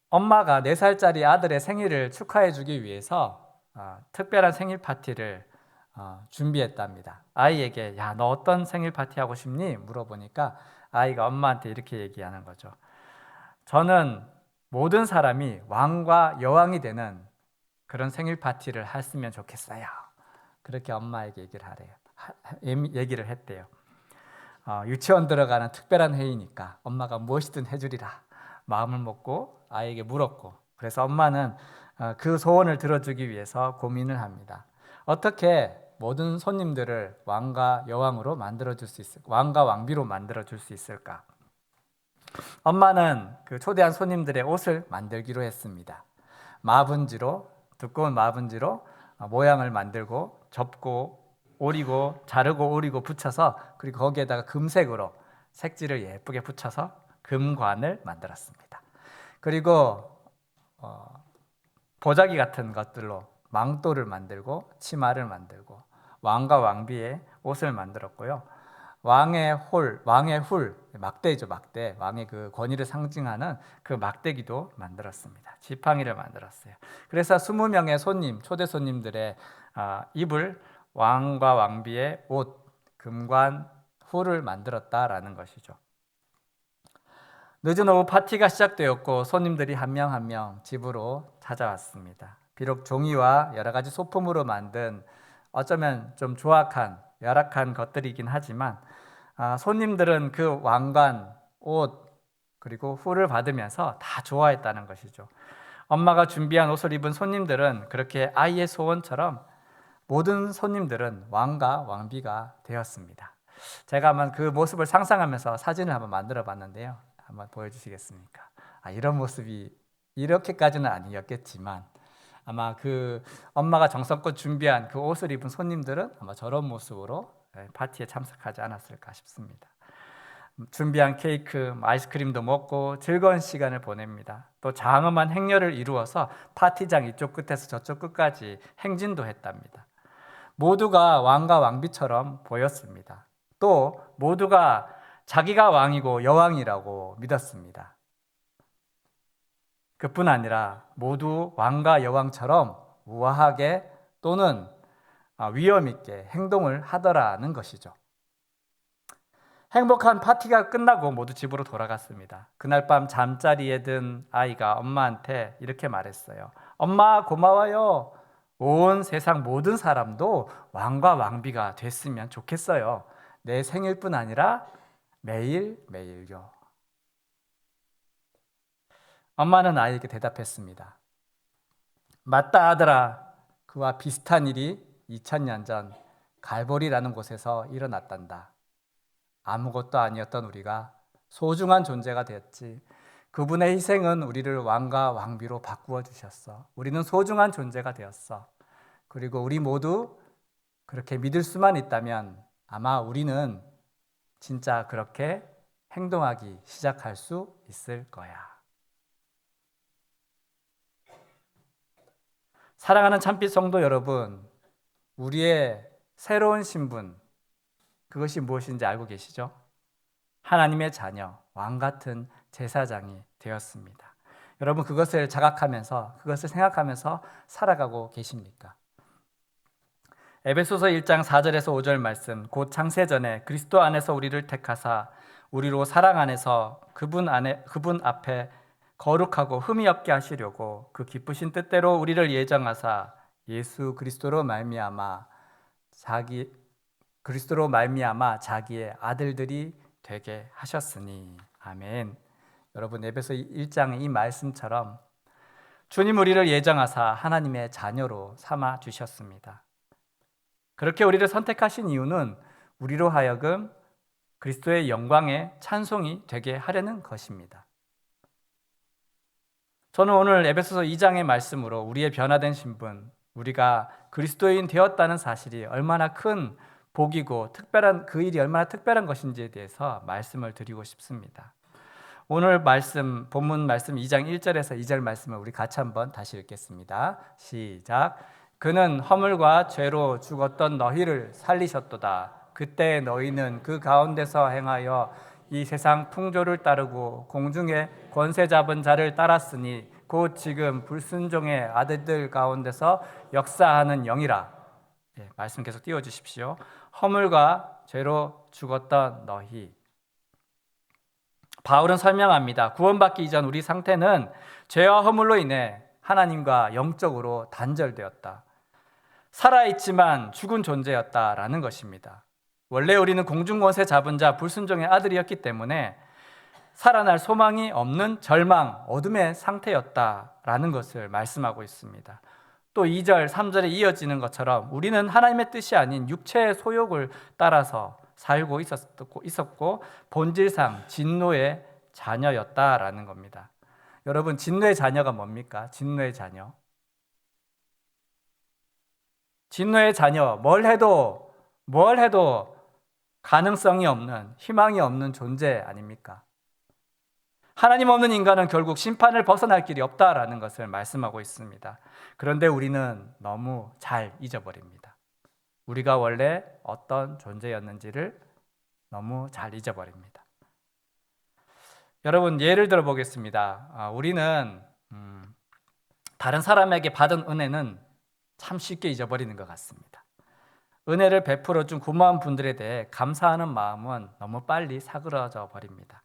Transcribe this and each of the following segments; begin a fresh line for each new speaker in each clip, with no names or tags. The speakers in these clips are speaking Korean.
엄마가 4살짜리 아들의 생일을 축하해 주기 위해서 특별한 생일 파티를 준비했답니다. 아이에게 야, 너 어떤 생일 파티 하고 싶니? 물어보니까 아이가 엄마한테 이렇게 얘기하는 거죠. 저는 모든 사람이 왕과 여왕이 되는 그런 생일 파티를 했으면 좋겠어요. 그렇게 엄마에게 얘기를 했대요. 유치원 들어가는 특별한 회의니까 엄마가 무엇이든 해주리라 마음을 먹고 아이에게 물었고, 그래서 엄마는 그 소원을 들어주기 위해서 고민을 합니다. 어떻게 모든 손님들을 왕과 여왕으로 만들어줄 수 있을까? 왕과 왕비로 만들어줄 수 있을까? 엄마는 그 초대한 손님들의 옷을 만들기로 했습니다. 두꺼운 마분지로 모양을 만들고 접고 오리고 자르고 오리고 붙여서, 그리고 거기에다가 금색으로 색지를 예쁘게 붙여서 금관을 만들었습니다. 그리고 보자기 같은 것들로 망토를 만들고 치마를 만들고 왕과 왕비의 옷을 만들었고요. 왕의 훌, 막대죠, 막대. 왕의 그 권위를 상징하는 그 막대기도 만들었습니다. 지팡이를 만들었어요. 그래서 20명의 초대 손님들의 입을 왕과 왕비의 옷, 금관, 훌을 만들었다라는 것이죠. 늦은 오후 파티가 시작되었고 손님들이 한 명 한 명 집으로 찾아왔습니다. 비록 종이와 여러 가지 소품으로 만든 어쩌면 좀 열악한 것들이긴 하지만 손님들은 그 왕관, 옷, 그리고 훌을 받으면서 다 좋아했다는 것이죠. 엄마가 준비한 옷을 입은 손님들은 그렇게 아이의 소원처럼 모든 손님들은 왕과 왕비가 되었습니다. 제가 한번 그 모습을 상상하면서 사진을 한번 만들어 봤는데요. 한번 보여주시겠습니까? 이런 모습이 이렇게까지는 아니었겠지만 아마 그 엄마가 정성껏 준비한 그 옷을 입은 손님들은 아마 저런 모습으로 파티에 참석하지 않았을까 싶습니다. 준비한 케이크, 아이스크림도 먹고 즐거운 시간을 보냅니다. 또 장엄한 행렬을 이루어서 파티장 이쪽 끝에서 저쪽 끝까지 행진도 했답니다. 모두가 왕과 왕비처럼 보였습니다. 또 모두가 자기가 왕이고 여왕이라고 믿었습니다. 그뿐 아니라 모두 왕과 여왕처럼 우아하게 또는 위험 있게 행동을 하더라는 것이죠. 행복한 파티가 끝나고 모두 집으로 돌아갔습니다. 그날 밤 잠자리에 든 아이가 엄마한테 이렇게 말했어요. 엄마, 고마워요. 온 세상 모든 사람도 왕과 왕비가 됐으면 좋겠어요. 내 생일뿐 아니라 매일매일요. 엄마는 아이에게 대답했습니다. 맞다, 아들아. 그와 비슷한 일이 2000년 전 갈보리라는 곳에서 일어났단다. 아무것도 아니었던 우리가 소중한 존재가 되었지. 그분의 희생은 우리를 왕과 왕비로 바꾸어 주셨어. 우리는 소중한 존재가 되었어. 그리고 우리 모두 그렇게 믿을 수만 있다면 아마 우리는 진짜 그렇게 행동하기 시작할 수 있을 거야. 사랑하는 참빛 성도 여러분, 우리의 새로운 신분, 그것이 무엇인지 알고 계시죠? 하나님의 자녀, 왕 같은 제사장이 되었습니다. 여러분 그것을 그것을 생각하면서 살아가고 계십니까? 에베소서 1장 4절에서 5절 말씀, 곧 창세전에 그리스도 안에서 우리를 택하사 우리로 사랑 안에서 그분 앞에 거룩하고 흠이 없게 하시려고 그 기쁘신 뜻대로 우리를 예정하사 예수 그리스도로 말미암아 자기의 아들들이 되게 하셨으니. 아멘. 여러분 에베소 1장 이 말씀처럼 주님 우리를 예정하사 하나님의 자녀로 삼아 주셨습니다. 그렇게 우리를 선택하신 이유는 우리로 하여금 그리스도의 영광의 찬송이 되게 하려는 것입니다. 저는 오늘 에베소서 2장의 말씀으로 우리의 변화된 신분, 우리가 그리스도인 되었다는 사실이 얼마나 큰 복이고 그 일이 얼마나 특별한 것인지에 대해서 말씀을 드리고 싶습니다. 오늘 본문 말씀 2장 1절에서 2절 말씀을 우리 같이 한번 다시 읽겠습니다. 시작. 그는 허물과 죄로 죽었던 너희를 살리셨도다. 그때 너희는 그 가운데서 행하여 이 세상 풍조를 따르고 공중의 권세 잡은 자를 따랐으니 곧 지금 불순종의 아들들 가운데서 역사하는 영이라. 말씀 계속 띄워주십시오. 허물과 죄로 죽었던 너희. 바울은 설명합니다. 구원받기 이전 우리 상태는 죄와 허물로 인해 하나님과 영적으로 단절되었다. 살아있지만 죽은 존재였다라는 것입니다. 원래 우리는 공중권세 잡은 자 불순종의 아들이었기 때문에 살아날 소망이 없는 절망, 어둠의 상태였다라는 것을 말씀하고 있습니다. 또 2절, 3절에 이어지는 것처럼 우리는 하나님의 뜻이 아닌 육체의 소욕을 따라서 살고 있었고 본질상 진노의 자녀였다라는 겁니다. 여러분, 진노의 자녀가 뭡니까? 진노의 자녀. 진노의 자녀, 뭘 해도 가능성이 없는, 희망이 없는 존재 아닙니까? 하나님 없는 인간은 결국 심판을 벗어날 길이 없다라는 것을 말씀하고 있습니다. 그런데 우리는 너무 잘 잊어버립니다. 우리가 원래 어떤 존재였는지를 너무 잘 잊어버립니다. 여러분, 예를 들어 보겠습니다. 우리는 다른 사람에게 받은 은혜는 참 쉽게 잊어버리는 것 같습니다. 은혜를 베풀어 준 고마운 분들에 대해 감사하는 마음은 너무 빨리 사그러져 버립니다.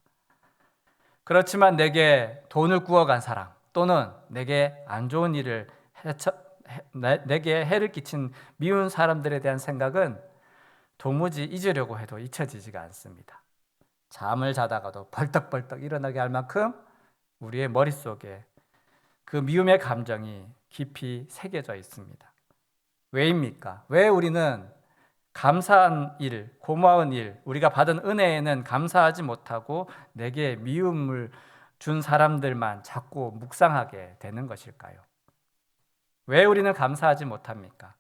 그렇지만 내게 돈을 구워간 사람, 또는 내게 안 좋은 일을 내게 해를 끼친 미운 사람들에 대한 생각은 도무지 잊으려고 해도 잊혀지지가 않습니다. 잠을 자다가도 벌떡벌떡 일어나게 할 만큼 우리의 머릿속에 그 미움의 감정이 깊이 새겨져 있습니다. 왜입니까? 왜 우리는 감사한 일, 고마운 일, 우리가 받은 은혜에는 감사하지 못하고 내게 미움을 준 사람들만 자꾸 묵상하게 되는 것일까요? 왜 우리는 감사하지 못합니까?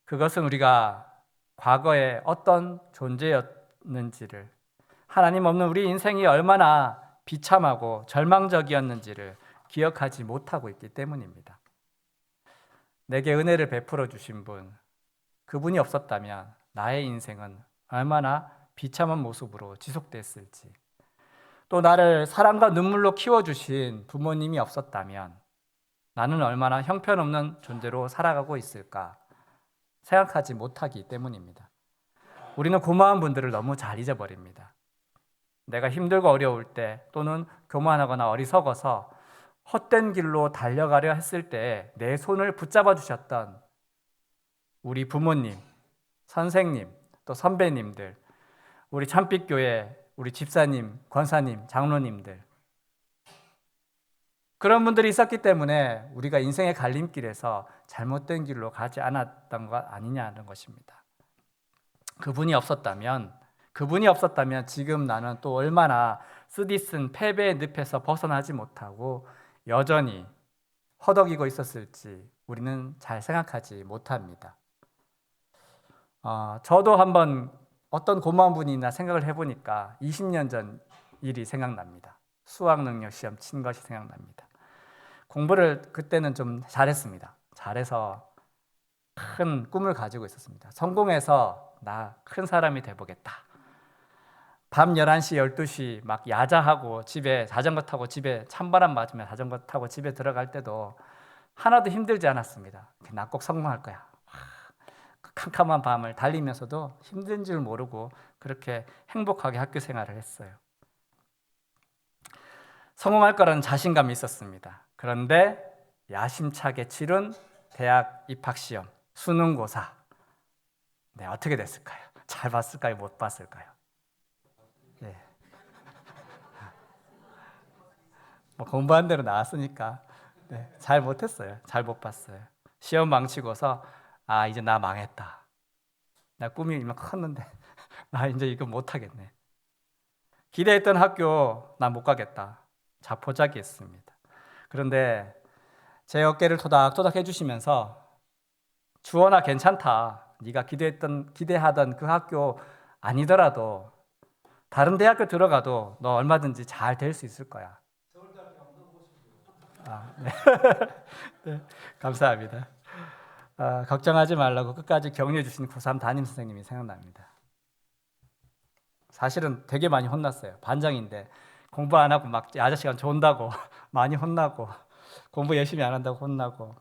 그것은 우리가 과거에 어떤 존재였는지를, 하나님 없는 우리 인생이 얼마나 비참하고 절망적이었는지를 기억하지 못하고 있기 때문입니다. 내게 은혜를 베풀어 주신 분, 그분이 없었다면 나의 인생은 얼마나 비참한 모습으로 지속됐을지, 또 나를 사랑과 눈물로 키워주신 부모님이 없었다면 나는 얼마나 형편없는 존재로 살아가고 있을까 생각하지 못하기 때문입니다. 우리는 고마운 분들을 너무 잘 잊어버립니다. 내가 힘들고 어려울 때, 또는 교만하거나 어리석어서 헛된 길로 달려가려 했을 때 내 손을 붙잡아 주셨던 우리 부모님, 선생님, 또 선배님들, 우리 참빛교회, 우리 집사님, 권사님, 장로님들, 그런 분들이 있었기 때문에 우리가 인생의 갈림길에서 잘못된 길로 가지 않았던 것 아니냐는 것입니다. 그분이 없었다면 지금 나는 또 얼마나 쓰디쓴 패배의 늪에서 벗어나지 못하고 여전히 허덕이고 있었을지 우리는 잘 생각하지 못합니다. 저도 한번 어떤 고마운 분이 있나 생각을 해보니까 20년 전 일이 생각납니다. 수학능력 시험 친 것이 생각납니다. 공부를 그때는 좀 잘했습니다. 잘해서 큰 꿈을 가지고 있었습니다. 성공해서 나 큰 사람이 돼보겠다. 밤 11시, 12시 막 야자하고 집에 자전거 타고 집에 찬바람 맞으며 자전거 타고 집에 들어갈 때도 하나도 힘들지 않았습니다. 나 꼭 성공할 거야. 그 캄캄한 밤을 달리면서도 힘든 줄 모르고 그렇게 행복하게 학교 생활을 했어요. 성공할 거라는 자신감이 있었습니다. 그런데 야심차게 치른 대학 입학시험, 수능고사, 네, 어떻게 됐을까요? 잘 봤을까요? 못 봤을까요? 네. 뭐 공부한 대로 나왔으니까 네, 잘 못했어요. 잘 못 봤어요. 시험 망치고서 이제 나 망했다. 나 꿈이 이만 컸는데 나 이제 이거 못하겠네. 기대했던 학교 나 못 가겠다. 자포자기했습니다. 그런데 제 어깨를 토닥토닥 해주시면서 주원아 괜찮다. 네가 기대하던 그 학교 아니더라도 다른 대학교 들어가도 너 얼마든지 잘 될 수 있을 거야. 네. 네, 감사합니다. 걱정하지 말라고 끝까지 격려해 주신 고3 담임 선생님이 생각납니다. 사실은 되게 많이 혼났어요. 반장인데 공부 안 하고 막 아저씨가 존다고 많이 혼나고 공부 열심히 안 한다고 혼나고.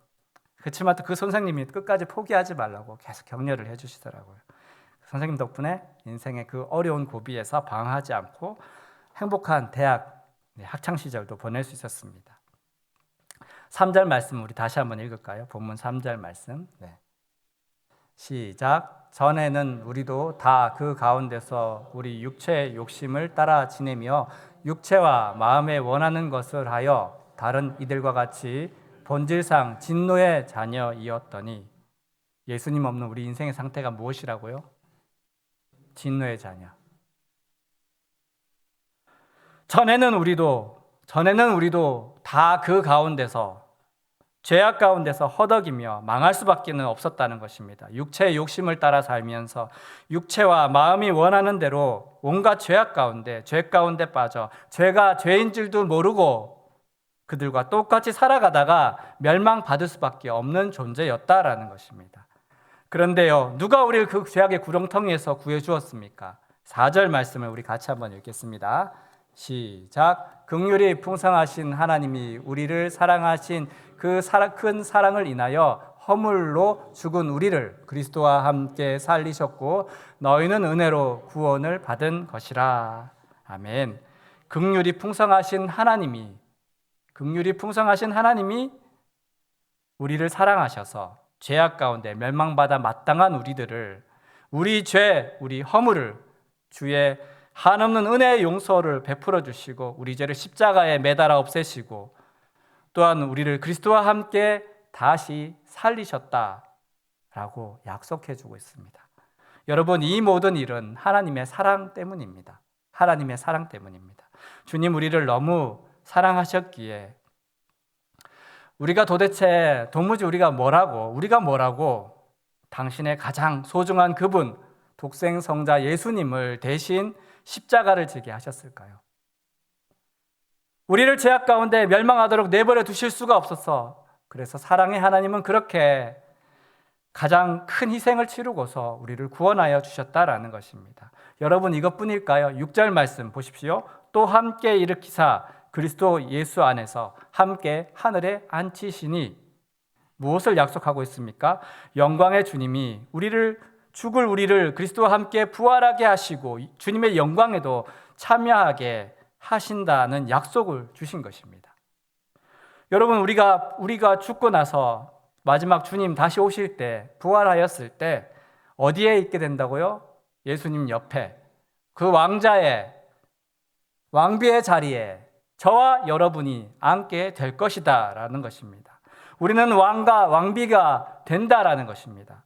그렇지만 또 그 선생님이 끝까지 포기하지 말라고 계속 격려를 해주시더라고요. 선생님 덕분에 인생의 그 어려운 고비에서 방황하지 않고 행복한 대학 학창 시절도 보낼 수 있었습니다. 3절 말씀 우리 다시 한번 읽을까요? 본문 3절 말씀. 네. 시작. 전에는 우리도 다 그 가운데서 우리 육체의 욕심을 따라 지내며 육체와 마음에 원하는 것을 하여 다른 이들과 같이 본질상 진노의 자녀이었더니. 예수님 없는 우리 인생의 상태가 무엇이라고요? 진노의 자녀. 전에는 우리도 다 그 가운데서 죄악 가운데서 허덕이며 망할 수밖에 없었다는 것입니다. 육체의 욕심을 따라 살면서 육체와 마음이 원하는 대로 온갖 죄악 가운데, 죄 가운데 빠져 죄가 죄인 줄도 모르고 그들과 똑같이 살아가다가 멸망받을 수밖에 없는 존재였다라는 것입니다. 그런데요, 누가 우리를 그 죄악의 구렁텅이에서 구해주었습니까? 4절 말씀을 우리 같이 한번 읽겠습니다. 시작. 긍휼이 풍성하신 하나님이 우리를 사랑하신 그 큰 사랑을 인하여 허물로 죽은 우리를 그리스도와 함께 살리셨고 너희는 은혜로 구원을 받은 것이라. 아멘. 긍휼이 풍성하신 하나님이 우리를 사랑하셔서 죄악 가운데 멸망받아 마땅한 우리들을, 우리 죄, 우리 허물을 주의 한없는 은혜의 용서를 베풀어 주시고 우리 죄를 십자가에 매달아 없애시고 또한 우리를 그리스도와 함께 다시 살리셨다라고 약속해 주고 있습니다. 여러분, 이 모든 일은 하나님의 사랑 때문입니다. 하나님의 사랑 때문입니다. 주님 우리를 너무 사랑하셨기에 우리가 도대체 도무지 우리가 뭐라고 당신의 가장 소중한 그분 독생성자 예수님을 대신 십자가를 지게 하셨을까요? 우리를 죄악 가운데 멸망하도록 내버려 두실 수가 없어서, 그래서 사랑의 하나님은 그렇게 가장 큰 희생을 치르고서 우리를 구원하여 주셨다라는 것입니다. 여러분, 이것뿐일까요? 6절 말씀 보십시오. 또 함께 일으키사 그리스도 예수 안에서 함께 하늘에 앉히시니. 무엇을 약속하고 있습니까? 영광의 주님이 죽을 우리를 그리스도와 함께 부활하게 하시고 주님의 영광에도 참여하게 하신다는 약속을 주신 것입니다. 여러분, 우리가 죽고 나서 마지막 주님 다시 오실 때, 부활하였을 때 어디에 있게 된다고요? 예수님 옆에, 그 왕비의 자리에 저와 여러분이 앉게 될 것이다 라는 것입니다. 우리는 왕비가 된다라는 것입니다.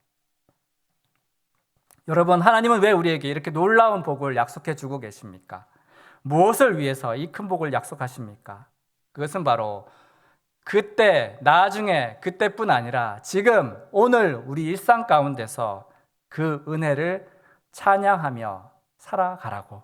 여러분, 하나님은 왜 우리에게 이렇게 놀라운 복을 약속해 주고 계십니까? 무엇을 위해서 이 큰 복을 약속하십니까? 그것은 바로 그때뿐 아니라 지금, 오늘 우리 일상 가운데서 그 은혜를 찬양하며 살아가라고,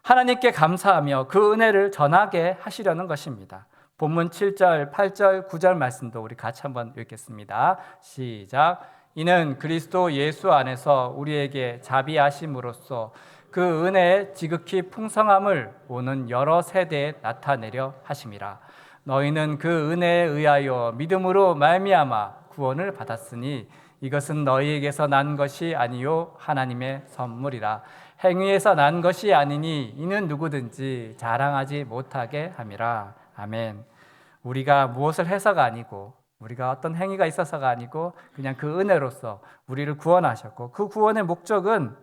하나님께 감사하며 그 은혜를 전하게 하시려는 것입니다. 본문 7절, 8절, 9절 말씀도 우리 같이 한번 읽겠습니다. 시작. 이는 그리스도 예수 안에서 우리에게 자비하심으로써 그 은혜의 지극히 풍성함을 오는 여러 세대에 나타내려 하심이라. 너희는 그 은혜에 의하여 믿음으로 말미암아 구원을 받았으니 이것은 너희에게서 난 것이 아니요 하나님의 선물이라. 행위에서 난 것이 아니니 이는 누구든지 자랑하지 못하게 함이라. 아멘. 우리가 무엇을 해서가 아니고, 우리가 어떤 행위가 있어서가 아니고 그냥 그 은혜로서 우리를 구원하셨고, 그 구원의 목적은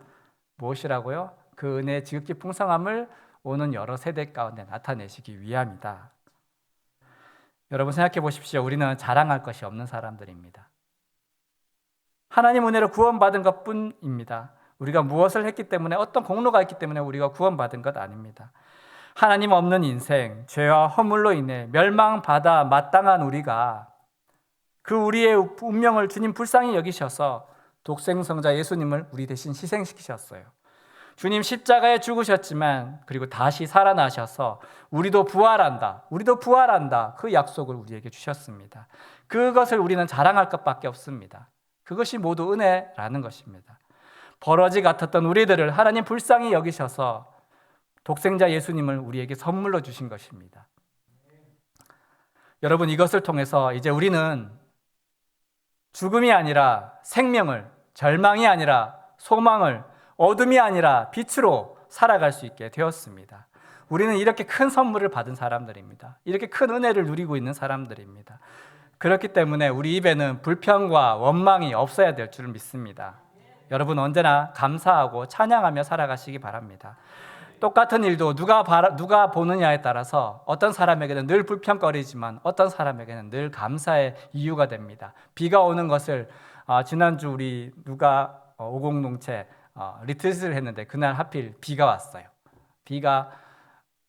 무엇이라고요? 그 은혜의 지극히 풍성함을 오는 여러 세대 가운데 나타내시기 위함이다. 여러분, 생각해 보십시오. 우리는 자랑할 것이 없는 사람들입니다. 하나님 은혜로 구원받은 것뿐입니다. 우리가 무엇을 했기 때문에, 어떤 공로가 있기 때문에 우리가 구원받은 것 아닙니다. 하나님 없는 인생, 죄와 허물로 인해 멸망받아 마땅한 우리가, 그 우리의 운명을 주님 불쌍히 여기셔서 독생성자 예수님을 우리 대신 희생시키셨어요. 주님 십자가에 죽으셨지만 그리고 다시 살아나셔서 우리도 부활한다, 그 약속을 우리에게 주셨습니다. 그것을 우리는 자랑할 것밖에 없습니다. 그것이 모두 은혜라는 것입니다. 버러지 같았던 우리들을 하나님 불쌍히 여기셔서 독생자 예수님을 우리에게 선물로 주신 것입니다. 여러분, 이것을 통해서 이제 우리는 죽음이 아니라 생명을, 절망이 아니라 소망을, 어둠이 아니라 빛으로 살아갈 수 있게 되었습니다. 우리는 이렇게 큰 선물을 받은 사람들입니다. 이렇게 큰 은혜를 누리고 있는 사람들입니다. 그렇기 때문에 우리 입에는 불평과 원망이 없어야 될 줄 믿습니다. 여러분, 언제나 감사하고 찬양하며 살아가시기 바랍니다. 똑같은 일도 누가 보느냐에 따라서 어떤 사람에게는 늘 불평거리지만 어떤 사람에게는 늘 감사의 이유가 됩니다. 비가 오는 것을 지난주 우리 누가 50농체 리트릿을 했는데 그날 하필 비가 왔어요. 비가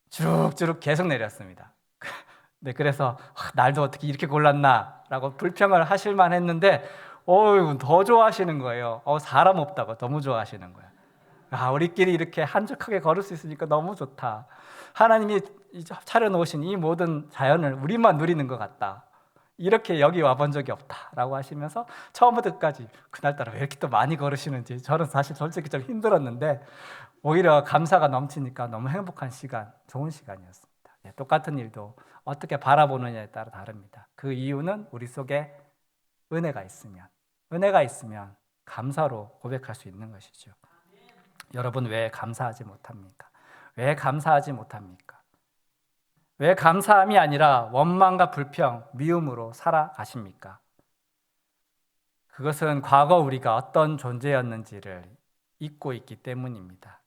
주룩주룩 계속 내렸습니다. 네, 그래서 날도 어떻게 이렇게 골랐나라고 불평을 하실만 했는데 더 좋아하시는 거예요. 사람 없다고 너무 좋아하시는 거예요. 우리끼리 이렇게 한적하게 걸을 수 있으니까 너무 좋다. 하나님이 차려놓으신 이 모든 자연을 우리만 누리는 것 같다. 이렇게 여기 와본 적이 없다라고 하시면서 처음부터 끝까지 그날따라 왜 이렇게 또 많이 걸으시는지 저는 사실 솔직히 좀 힘들었는데 오히려 감사가 넘치니까 너무 행복한 시간, 좋은 시간이었습니다. 똑같은 일도 어떻게 바라보느냐에 따라 다릅니다. 그 이유는 우리 속에 은혜가 있으면 감사로 고백할 수 있는 것이죠. 여러분, 왜 감사하지 못합니까? 왜 감사하지 못합니까? 왜 감사함이 아니라 원망과 불평, 미움으로 살아가십니까? 그것은 과거 우리가 어떤 존재였는지를 잊고 있기 때문입니다.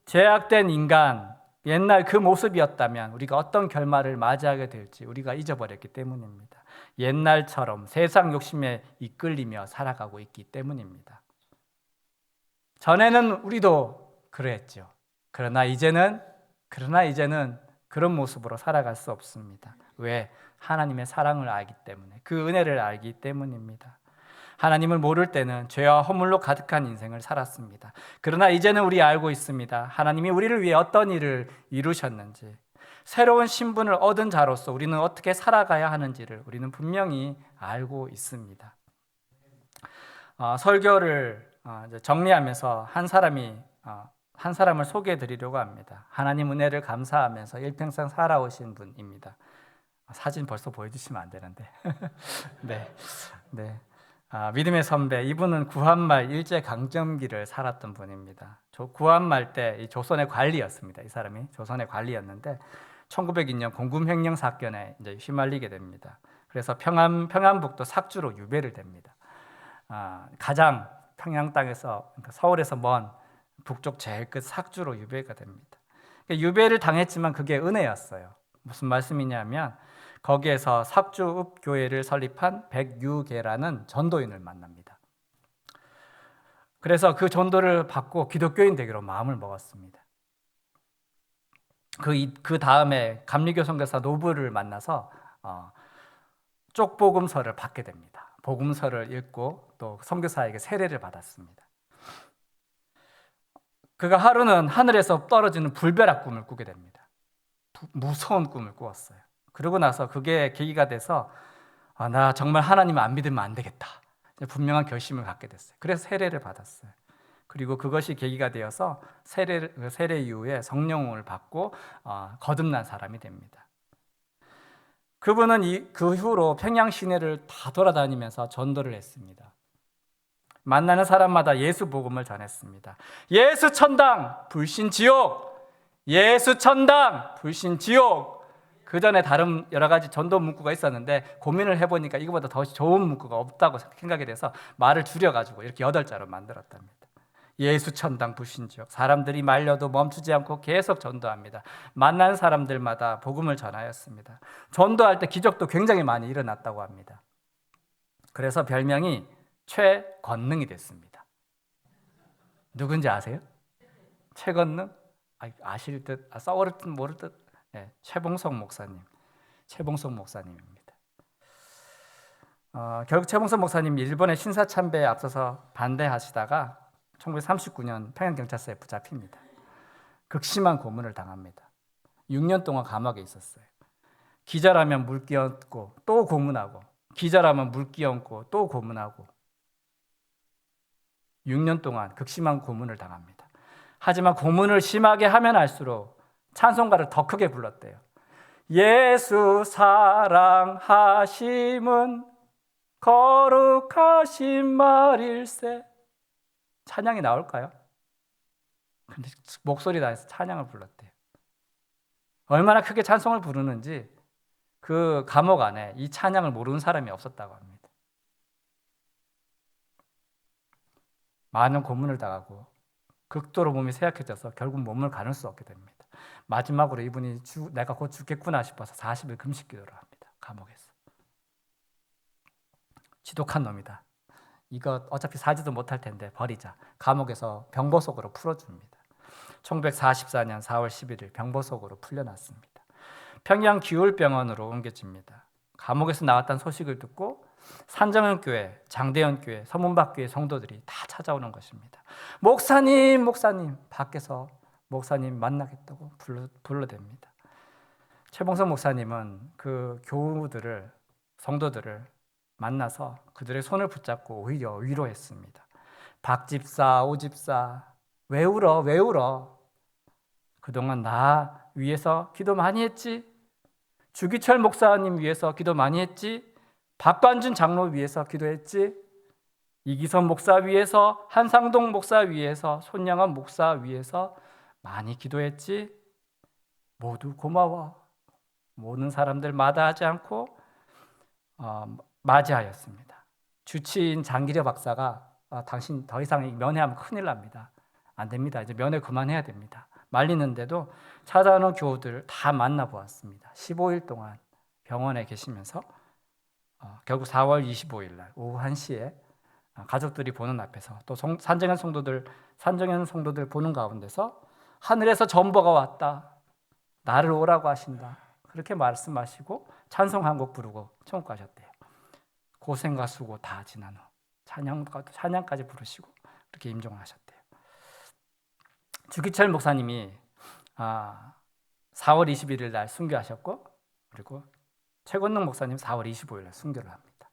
죄악된 인간, 옛날 그 모습이었다면 우리가 어떤 결말을 맞이하게 될지 우리가 잊어버렸기 때문입니다. 옛날처럼 세상 욕심에 이끌리며 살아가고 있기 때문입니다. 전에는 우리도 그랬죠. 그러나 이제는 그런 모습으로 살아갈 수 없습니다. 왜? 하나님의 사랑을 알기 때문에, 그 은혜를 알기 때문입니다. 하나님을 모를 때는 죄와 허물로 가득한 인생을 살았습니다. 그러나 이제는 우리 알고 있습니다. 하나님이 우리를 위해 어떤 일을 이루셨는지, 새로운 신분을 얻은 자로서 우리는 어떻게 살아가야 하는지를 우리는 분명히 알고 있습니다. 설교를 정리하면서 한 사람을 소개해 드리려고 합니다. 하나님 은혜를 감사하면서 일평생 살아오신 분입니다. 사진 벌써 보여주시면 안 되는데. 네. 믿음의 선배, 이분은 구한말 일제강점기를 살았던 분입니다. 구한말 때 이 조선의 관리였습니다. 이 사람이 조선의 관리였는데 1902년 공금횡령 사건에 이제 휘말리게 됩니다. 그래서 평안북도 삭주로 유배를 됩니다. 가장 평양 땅에서, 그러니까 서울에서 먼 북쪽 제일 끝 삭주로 유배가 됩니다. 유배를 당했지만 그게 은혜였어요. 무슨 말씀이냐면 거기에서 삭주읍 교회를 설립한 백유계라는 전도인을 만납니다. 그래서 그 전도를 받고 기독교인 되기로 마음을 먹었습니다. 그 다음에 감리교 선교사 노브를 만나서 쪽복음서를 받게 됩니다. 복음서를 읽고 또 선교사에게 세례를 받았습니다. 그가 하루는 하늘에서 떨어지는 불벼락 꿈을 꾸게 됩니다. 무서운 꿈을 꾸었어요. 그러고 나서 그게 계기가 돼서 나 정말 하나님을 안 믿으면 안 되겠다. 분명한 결심을 갖게 됐어요. 그래서 세례를 받았어요. 그리고 그것이 계기가 되어서 세례 이후에 성령을 받고 거듭난 사람이 됩니다. 그분은 그 후로 평양 시내를 다 돌아다니면서 전도를 했습니다. 만나는 사람마다 예수 복음을 전했습니다. 예수 천당, 불신 지옥. 예수 천당, 불신 지옥. 그 전에 다른 여러 가지 전도 문구가 있었는데 고민을 해보니까 이거보다 더 좋은 문구가 없다고 생각이 돼서 말을 줄여가지고 이렇게 8자로 만들었답니다. 예수 천당, 불신 지옥. 사람들이 말려도 멈추지 않고 계속 전도합니다. 만난 사람들마다 복음을 전하였습니다. 전도할 때 기적도 굉장히 많이 일어났다고 합니다. 그래서 별명이 최권능이 됐습니다. 누군지 아세요? 최권능? 아실 듯, 써올 듯 모를 듯. 최봉석 목사님입니다. 결국 최봉석 목사님이 일본의 신사참배에 앞서서 반대하시다가 1939년 평양경찰서에 붙잡힙니다. 극심한 고문을 당합니다. 6년 동안 감옥에 있었어요. 기절하면 물 끼얹고 또 고문하고, 기절하면 물 끼얹고 또 고문하고, 6년 동안 극심한 고문을 당합니다. 하지만 고문을 심하게 하면 할수록 찬송가를 더 크게 불렀대요. 예수 사랑하심은 거룩하신 말일세. 찬양이 나올까요? 근데 목소리 다해서 찬양을 불렀대요. 얼마나 크게 찬송을 부르는지 그 감옥 안에 이 찬양을 모르는 사람이 없었다고 합니다. 많은 고문을 당하고 극도로 몸이 쇠약해져서 결국 몸을 가눌 수 없게 됩니다. 마지막으로 이분이 내가 곧 죽겠구나 싶어서 40일 금식 기도를 합니다. 감옥에서. 지독한 놈이다. 이거 어차피 사지도 못할 텐데 버리자. 감옥에서 병보석으로 풀어줍니다. 1944년 4월 11일 병보석으로 풀려났습니다. 평양 기울병원으로 옮겨집니다. 감옥에서 나왔다는 소식을 듣고 산정현교회, 장대현교회, 서문박교회 성도들이 다 찾아오는 것입니다. 목사님, 목사님, 밖에서 목사님 만나겠다고 불러댑니다. 최봉석 목사님은 그 교우들을, 성도들을 만나서 그들의 손을 붙잡고 오히려 위로했습니다. 박 집사, 오 집사, 왜 울어? 왜 울어? 그동안 나 위해서 기도 많이 했지? 주기철 목사님 위해서 기도 많이 했지? 박관준 장로 위해서 기도했지? 이기선 목사 위해서, 한상동 목사 위해서, 손양원 목사 위해서 많이 기도했지? 모두 고마워. 모든 사람들 마다하지 않고 맞이하였습니다. 주치인 장기려 박사가 당신 더 이상 면회하면 큰일 납니다. 안 됩니다. 이제 면회 그만해야 됩니다. 말리는데도 찾아오는 교우들 다 만나보았습니다. 15일 동안 병원에 계시면서 결국 4월 25일 날 오후 1시에 가족들이 보는 앞에서 또 산정현 성도들 보는 가운데서 하늘에서 전보가 왔다. 나를 오라고 하신다. 그렇게 말씀하시고 찬송 한 곡 부르고 천국 가셨대요. 고생과 수고 다 지난 후 찬양까지 부르시고 그렇게 임종을 하셨대요. 주기철 목사님이 4월 21일 날 순교하셨고 그리고 최건능 목사님 4월 25일 날 순교를 합니다.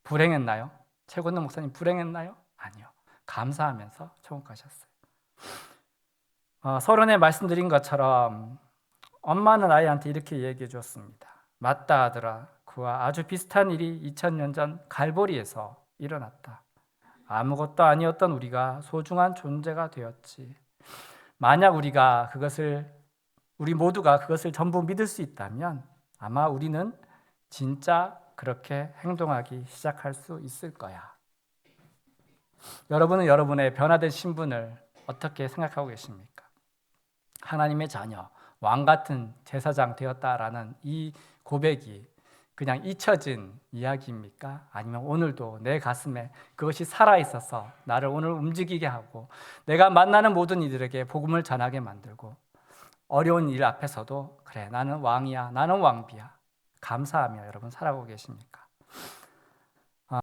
불행했나요? 최건능 목사님 불행했나요? 아니요. 감사하면서 천국 가셨어요. 서론에 말씀드린 것처럼 엄마는 아이한테 이렇게 얘기해 주었습니다. 맞다 아들아, 그와 아주 비슷한 일이 2000년 전 갈보리에서 일어났다. 아무것도 아니었던 우리가 소중한 존재가 되었지. 만약 우리 모두가 그것을 전부 믿을 수 있다면 아마 우리는 진짜 그렇게 행동하기 시작할 수 있을 거야. 여러분은 여러분의 변화된 신분을 어떻게 생각하고 계십니까? 하나님의 자녀, 왕 같은 제사장 되었다라는 이 고백이 그냥 잊혀진 이야기입니까? 아니면 오늘도 내 가슴에 그것이 살아있어서 나를 오늘 움직이게 하고 내가 만나는 모든 이들에게 복음을 전하게 만들고 어려운 일 앞에서도 그래 나는 왕이야, 나는 왕비야 감사하며 여러분 살아가고 계십니까?